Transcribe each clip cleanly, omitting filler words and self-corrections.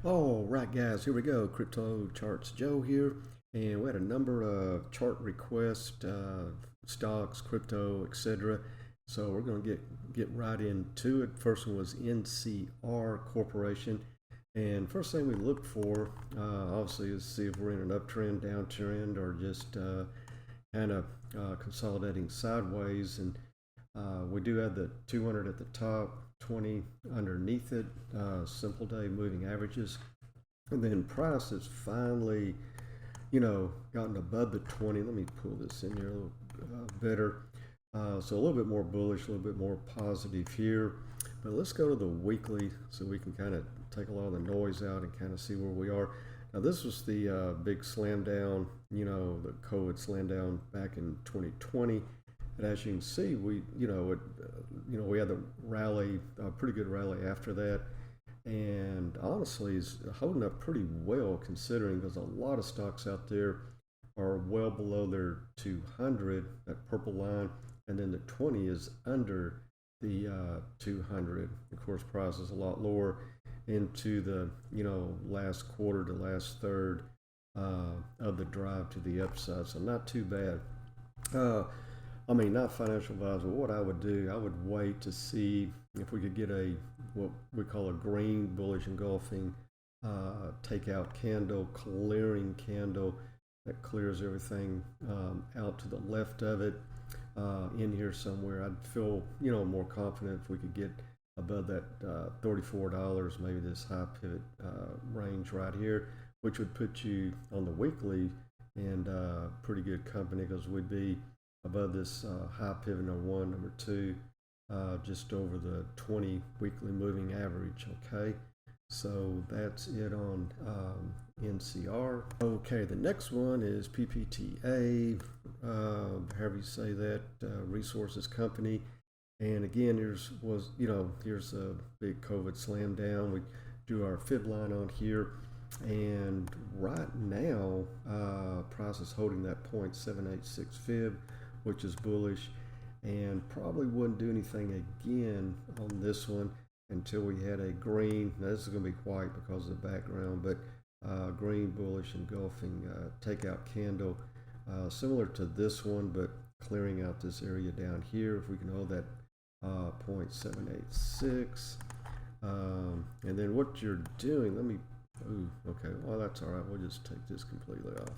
All right, guys, here we go. Crypto Charts Joe here, and we had a number of chart requests, stocks, crypto, etc. So we're going to get right into it. First one was NCR Corporation, and first thing we look for, obviously, is see if we're in an uptrend, downtrend, or just kind of consolidating sideways. And we do have the 200 at the top, 20 underneath it, simple day moving averages. And then price has finally, gotten above the 20. Let me pull this in here a little better. So a little bit more bullish, a little bit more positive here. But let's go to the weekly so we can kind of take a lot of the noise out and kind of see where we are. Now this was the big slam down, the COVID slam down back in 2020. And as you can see, we had the rally, a pretty good rally after that, and honestly is holding up pretty well considering there's a lot of stocks out there are well below their 200, that purple line, and then the 20 is under the 200. Of course, price is a lot lower into the last quarter to last third of the drive to the upside, so not too bad. Not financial advisor. What I would do, I would wait to see if we could get what we call a green bullish engulfing takeout candle, clearing candle that clears everything out to the left of it in here somewhere. I'd feel more confident if we could get above that $34, maybe this high pivot range right here, which would put you on the weekly and pretty good company because we'd be above this high pivot number one, number two, just over the 20 weekly moving average. Okay, so that's it on NCR. Okay, the next one is PPTA, however you say that, resources company. And again, here's a big COVID slam down. We do our fib line on here. And right now, price is holding that 0.786 fib, which is bullish, and probably wouldn't do anything again on this one until we had a green. Now this is going to be white because of the background, but green bullish engulfing takeout candle, similar to this one, but clearing out this area down here. If we can hold that 0.786, and then what you're doing, okay, well that's all right. We'll just take this completely off.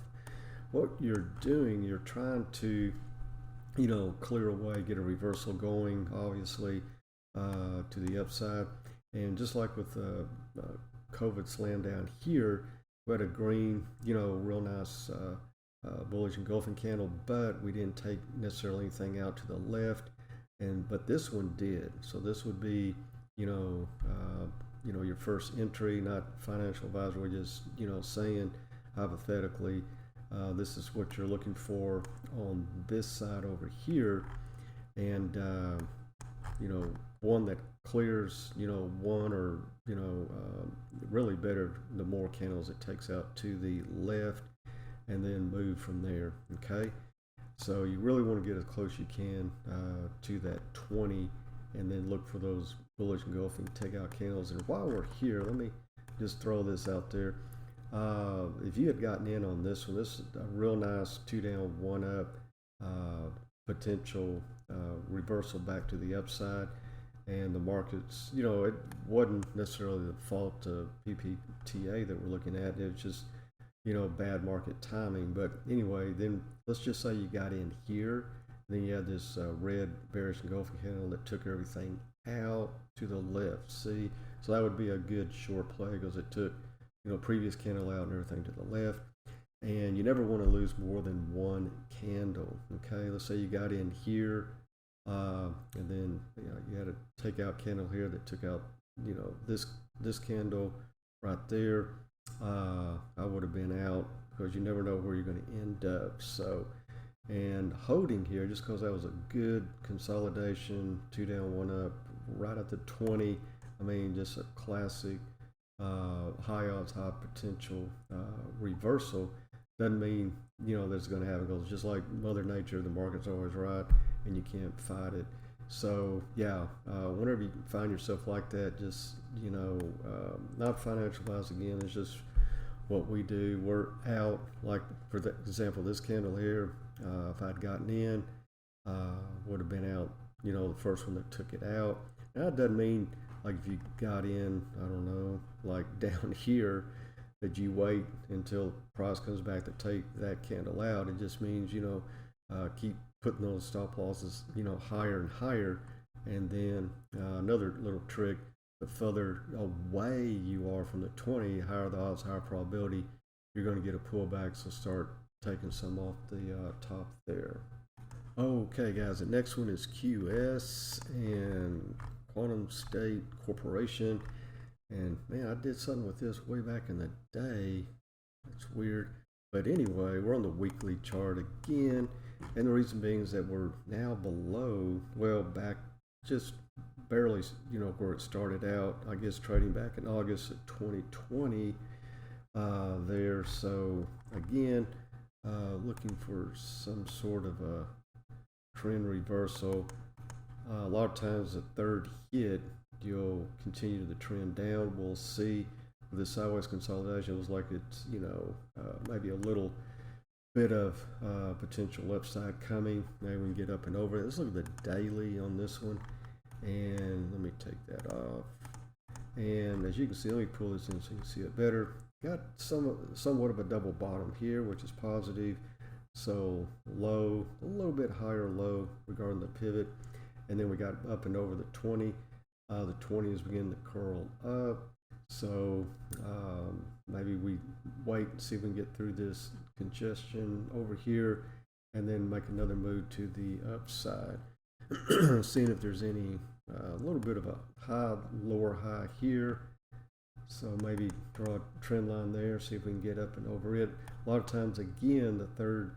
What you're doing, you're trying to clear away, get a reversal going, obviously, to the upside. And just like with the COVID slam down here, we had a green, real nice bullish engulfing candle, but we didn't take necessarily anything out to the left. But this one did. So this would be, your first entry, not financial advisor. We're just, saying hypothetically, this is what you're looking for on this side over here, and one that clears one, or really better the more candles it takes out to the left, and then move from there. Okay, so you really want to get as close as you can to that 20, and then look for those bullish engulfing takeout candles. And while we're here, let me just throw this out there. If you had gotten in on this one, this is a real nice 2 down, 1 up potential reversal back to the upside. And the markets, it wasn't necessarily the fault of PPTA that we're looking at. It's just, bad market timing. But anyway, then let's just say you got in here. Then you had this red bearish engulfing candle that took everything out to the left. See, so that would be a good short play because it took previous candle out and everything to the left. And you never want to lose more than one candle. Okay, let's say you got in here, and then you had a takeout candle here that took out this candle right there. I would have been out because you never know where you're going to end up. So, and holding here, just because that was a good consolidation, 2 down, 1 up, right at the 20. Just a classic high odds, high potential reversal. Doesn't mean that's going to happen, because just like Mother Nature, the market's always right and you can't fight it. So yeah, whenever you find yourself like that, just not financial advice again. It's just what we do. We're out, like for the example, this candle here. If I'd gotten in, would have been out. The first one that took it out. Now it doesn't mean like if you got in, I don't know, like down here, that you wait until price comes back to take that candle out. It just means keep putting those stop losses higher and higher. And then another little trick: the further away you are from the 20, higher the odds, higher probability you're going to get a pullback. So start taking some off the top there. Okay, guys, the next one is QS and Quantum State Corporation. And man, I did something with this way back in the day. It's weird. But anyway, we're on the weekly chart again. And the reason being is that we're now below, well, back just barely, where it started out, I guess, trading back in August of 2020 there. So again, looking for some sort of a trend reversal. A lot of times the third hit, you'll continue the trend down. We'll see. With the sideways consolidation, it was like it's maybe a little bit of potential upside coming. Maybe we can get up and over it. Let's look at the daily on this one, and let me take that off. And as you can see, let me pull this in so you can see it better. Got somewhat of a double bottom here, which is positive. So low, a little bit higher low regarding the pivot, and then we got up and over the 20. The 20 is beginning to curl up. So maybe we wait and see if we can get through this congestion over here, and then make another move to the upside. Seeing if there's any little bit of a high, lower high here. So maybe draw a trend line there, see if we can get up and over it. A lot of times, again, the third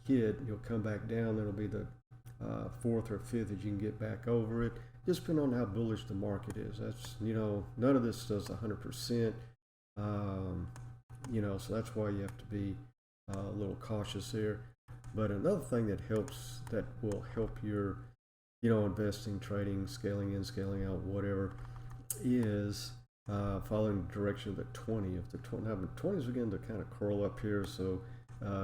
hit, you'll come back down. That'll be the fourth or fifth that you can get back over it. Just depending on how bullish the market is. That's, none of this does 100%. So that's why you have to be a little cautious here. But another thing that will help your, investing, trading, scaling in, scaling out, whatever, is following the direction of the 20. If the 20, now the 20s begin to kind of curl up here, so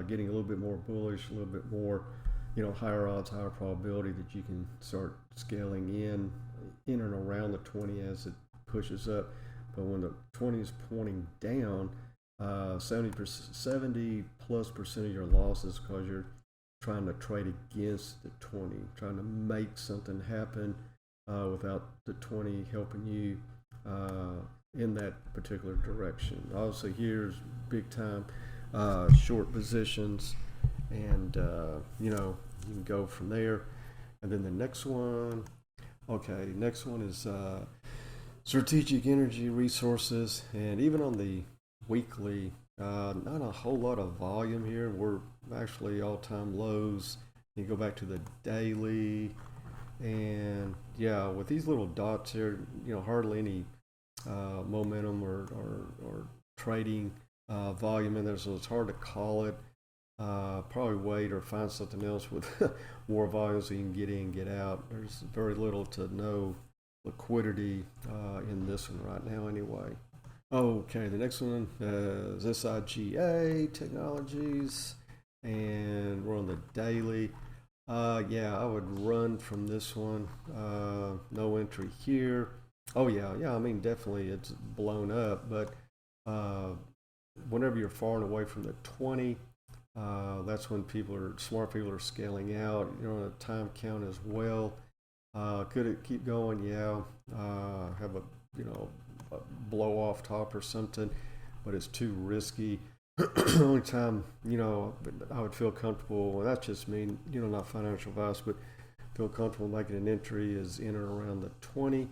getting a little bit more bullish, a little bit more, higher odds, higher probability that you can start scaling in and around the 20 as it pushes up. But when the 20 is pointing down, 70+ percent of your losses because you're trying to trade against the 20, trying to make something happen without the 20 helping you in that particular direction. Also, here's big time short positions, and you can go from there. And then the next one, next one is Strategic Energy Resources, and even on the weekly, not a whole lot of volume here. We're actually all-time lows. You go back to the daily, and yeah, with these little dots here, hardly any momentum or trading volume in there, so it's hard to call it. Probably wait or find something else with more volume so you can get in, get out. There's very little to no liquidity in this one right now anyway. Okay, the next one is SIGA Technologies, and we're on the daily. Yeah, I would run from this one. No entry here. Oh yeah, I mean, definitely it's blown up, but whenever you're far and away from the 20, that's when smart people are scaling out. You're on a time count as well. Could it keep going? Yeah. Have a blow off top or something, but it's too risky. Only time I would feel comfortable, and that's just me, not financial advice, but feel comfortable making an entry is in and around the 20.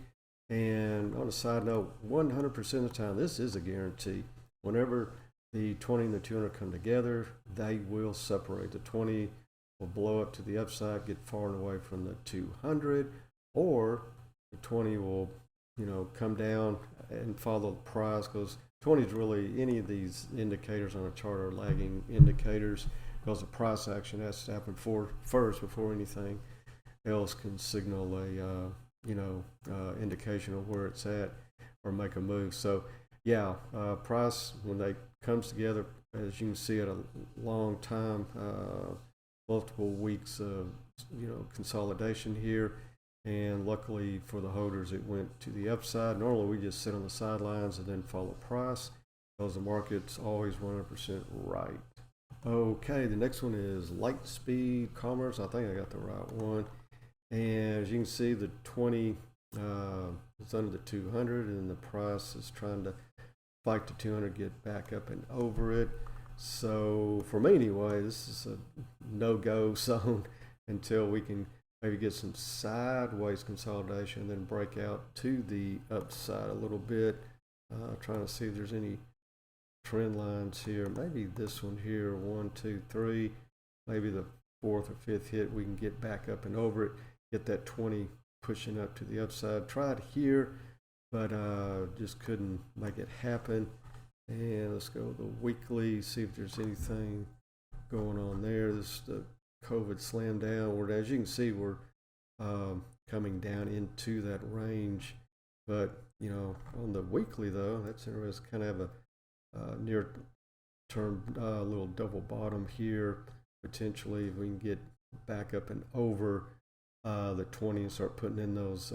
And on a side note, 100% of the time, this is a guarantee. Whenever the 20 and the 200 come together, they will separate. The 20 will blow up to the upside, get far and away from the 200, or the 20 will, come down and follow the price, because 20 is really, any of these indicators on a chart are lagging indicators, because the price action has to happen first before anything else can signal a indication of where it's at or make a move. So yeah, price when they comes together, as you can see, at a long time, multiple weeks of consolidation here, and luckily for the holders it went to the upside. Normally we just sit on the sidelines and then follow price because the market's always 100% right. Okay, the next one is LightSpeed Commerce. I think I got the right one. And as you can see, the 20 is under the 200, and the price is trying to fight the 200, get back up and over it. So for me anyway, this is a no-go zone until we can maybe get some sideways consolidation and then break out to the upside a little bit. Trying to see if there's any trend lines here. Maybe this one here, 1, 2, 3, maybe the fourth or fifth hit, we can get back up and over it, get that 20 pushing up to the upside. Tried here, but just couldn't make it happen. And let's go to the weekly, see if there's anything going on there. This is the COVID slam down. As you can see, we're coming down into that range. But on the weekly though, that's interesting. Kind of have a near term little double bottom here. Potentially, if we can get back up and over the 20 and start putting in those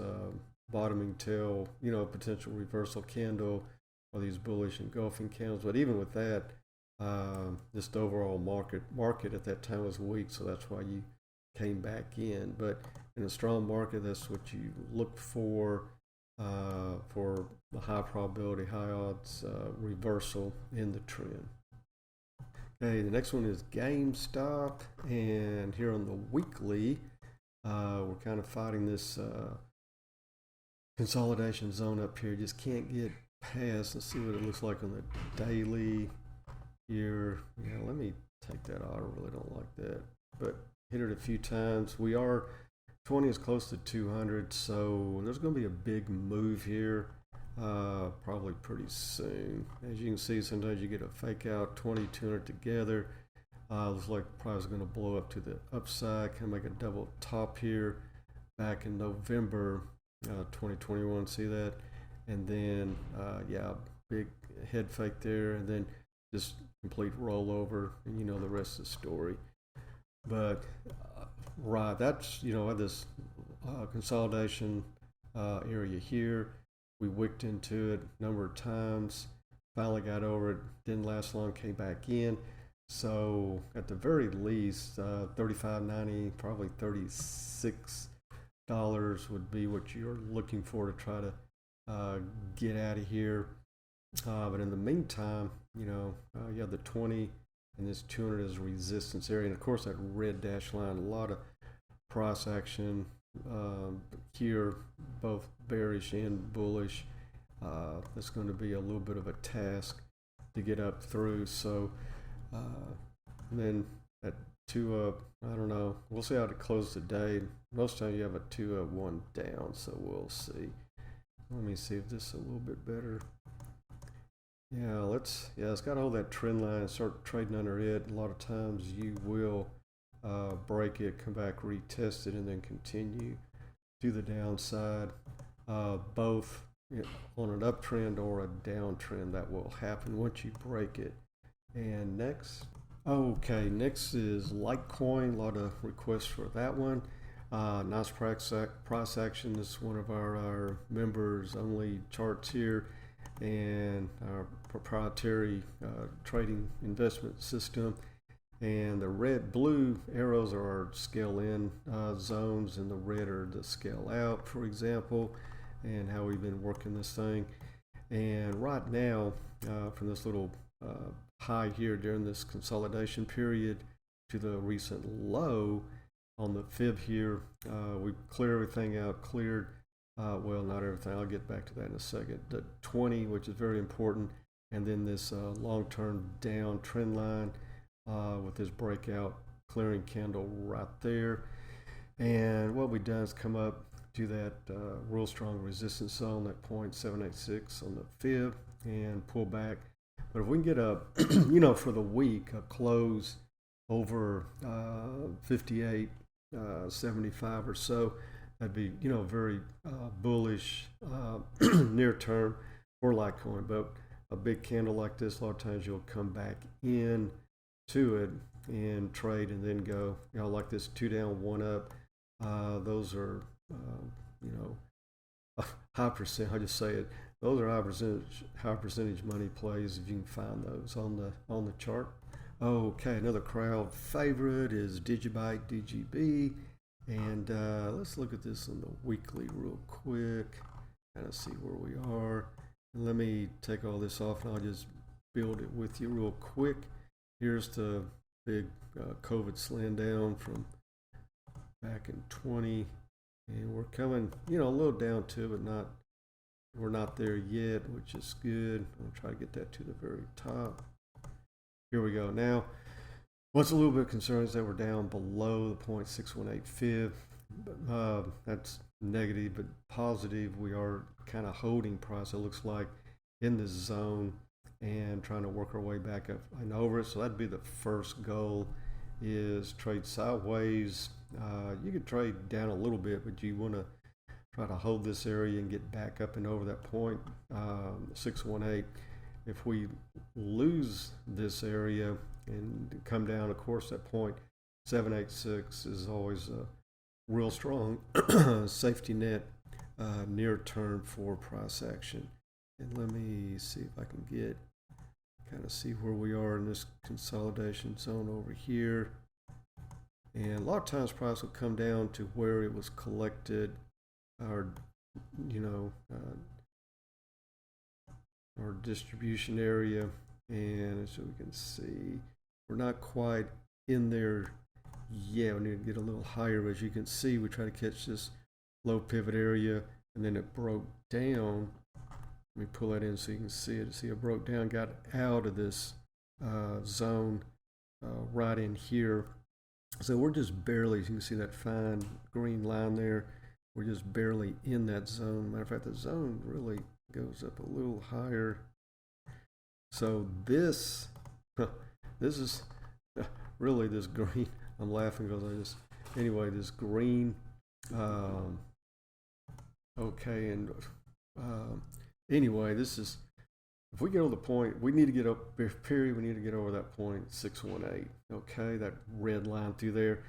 bottoming tail, potential reversal candle or these bullish engulfing candles. But even with that, just the overall market at that time was weak, so that's why you came back in. But in a strong market, that's what you look for the high probability, high odds reversal in the trend. Okay, the next one is GameStop, and here on the weekly, we're kind of fighting this consolidation zone up here. Just can't get past. Let's see what it looks like on the daily here. Yeah, let me take that out. I really don't like that, but hit it a few times. We are 20 is close to 200, so there's going to be a big move here probably pretty soon. As you can see, sometimes you get a fake out 20, 200 together. Looks like probably going to blow up to the upside, kind of make a double top here back in November 2021. See that? And then yeah, big head fake there, and then just complete rollover, and the rest of the story. But right, that's this consolidation area here. We wicked into it a number of times, finally got over it, didn't last long, came back in. So at the very least, $35.90, probably $36 would be what you're looking for to try to get out of here. But in the meantime, you have the 20 and this 200 is resistance area. And of course that red dash line, a lot of price action here, both bearish and bullish. It's going to be a little bit of a task to get up through. So then at 2 up, I don't know. We'll see how it closes today. Most time you have a 2 up, 1 down. So we'll see. Let me see if this is a little bit better. Yeah, it's got to hold that trend line and start trading under it. A lot of times you will break it, come back, retest it, and then continue to the downside. Both on an uptrend or a downtrend, that will happen once you break it. And next is Litecoin. A lot of requests for that one. Nice price action. This is one of our members only charts here, and our proprietary trading investment system. And the blue arrows are our scale in zones, and the red are the scale out, for example, and how we've been working this thing. And right now, from this little high here during this consolidation period to the recent low on the fib here, we clear everything out, cleared, well, not everything, I'll get back to that in a second. The 20, which is very important, and then this long-term down trend line with this breakout clearing candle right there. And what we've done is come up to that real strong resistance zone, that 0.786 on the fib, and pull back. But if we can get a, for the week, a close over 58 75 or so. That'd be, very bullish near term for Litecoin. But a big candle like this, a lot of times you'll come back in to it and trade and then go, like this 2 down, 1 up. Those are, high percent. I just say it. Those are high percentage money plays if you can find those on the chart. Okay, another crowd favorite is DGB, and let's look at this on the weekly real quick, kind of see where we are. And let me take all this off, and I'll just build it with you real quick. Here's the big COVID slam down from back in 20, and we're coming, a little down to it, but we're not there yet, which is good. I'll try to get that to the very top. Here we go. Now, what's a little bit concerning is that we're down below the 0.618 fib. That's negative, but positive, we are kind of holding price, it looks like, in this zone and trying to work our way back up and over it. So that'd be the first goal, is trade sideways. You could trade down a little bit, but you want to try to hold this area and get back up and over that point, 618. If we lose this area and come down, of course, that point 786 is always a real strong safety net near term for price action. And let me see if I can kind of see where we are in this consolidation zone over here. And a lot of times price will come down to where it was collected, or our distribution area, and so we can see we're not quite in there yet. We need to get a little higher. As you can see, we try to catch this low pivot area, and then it broke down. Let me pull that in so you can see it. See, it broke down, got out of this zone right in here. So we're just barely, as you can see that fine green line there, we're just barely in that zone. Matter of fact, the zone really goes up a little higher. So this is really this green. I'm laughing because anyway, this green. Okay, and anyway, this is, if we get over the point, we need to get up, period, we need to get over that point 618. Okay, that red line through there,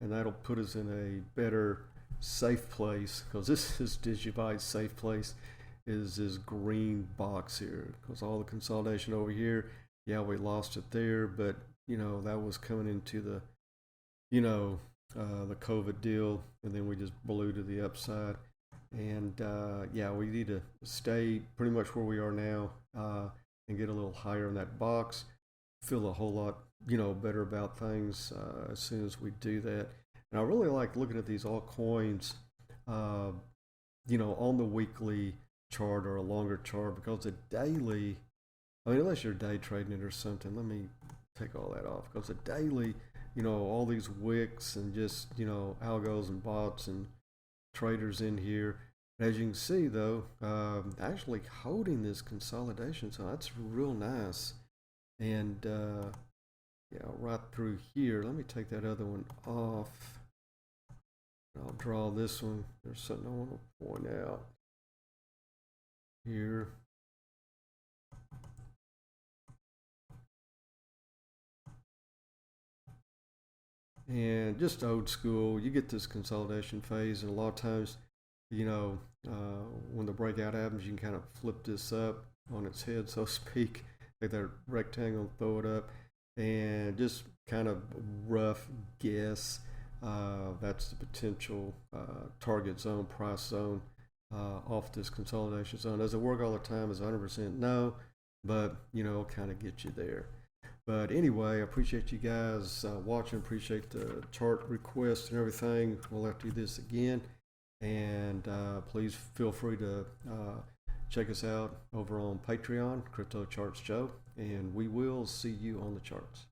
and that'll put us in a better safe place, because this is DGB's safe place, is this green box here, because all the consolidation over here, yeah, we lost it there, but that was coming into the the COVID deal, and then we just blew to the upside. And yeah, we need to stay pretty much where we are now and get a little higher in that box. Feel a whole lot better about things as soon as we do that. And I really like looking at these altcoins on the weekly chart or a longer chart, because the daily, unless you're day trading it or something, let me take all that off, because the daily, all these wicks and just algos and bots and traders in here. As you can see though, actually holding this consolidation, so that's real nice. And yeah, right through here, let me take that other one off. I'll draw this one. There's something I want to point out here. And just old school, you get this consolidation phase, and a lot of times, when the breakout happens, you can kind of flip this up on its head, so to speak, take that rectangle, throw it up, and just kind of rough guess. That's the potential target zone, price zone off this consolidation zone. Does it work all the time? Is 100% no, but it'll kind of get you there. But anyway, I appreciate you guys watching. Appreciate the chart requests and everything. We'll have to do this again. And please feel free to check us out over on Patreon, Crypto Charts Joe. And we will see you on the charts.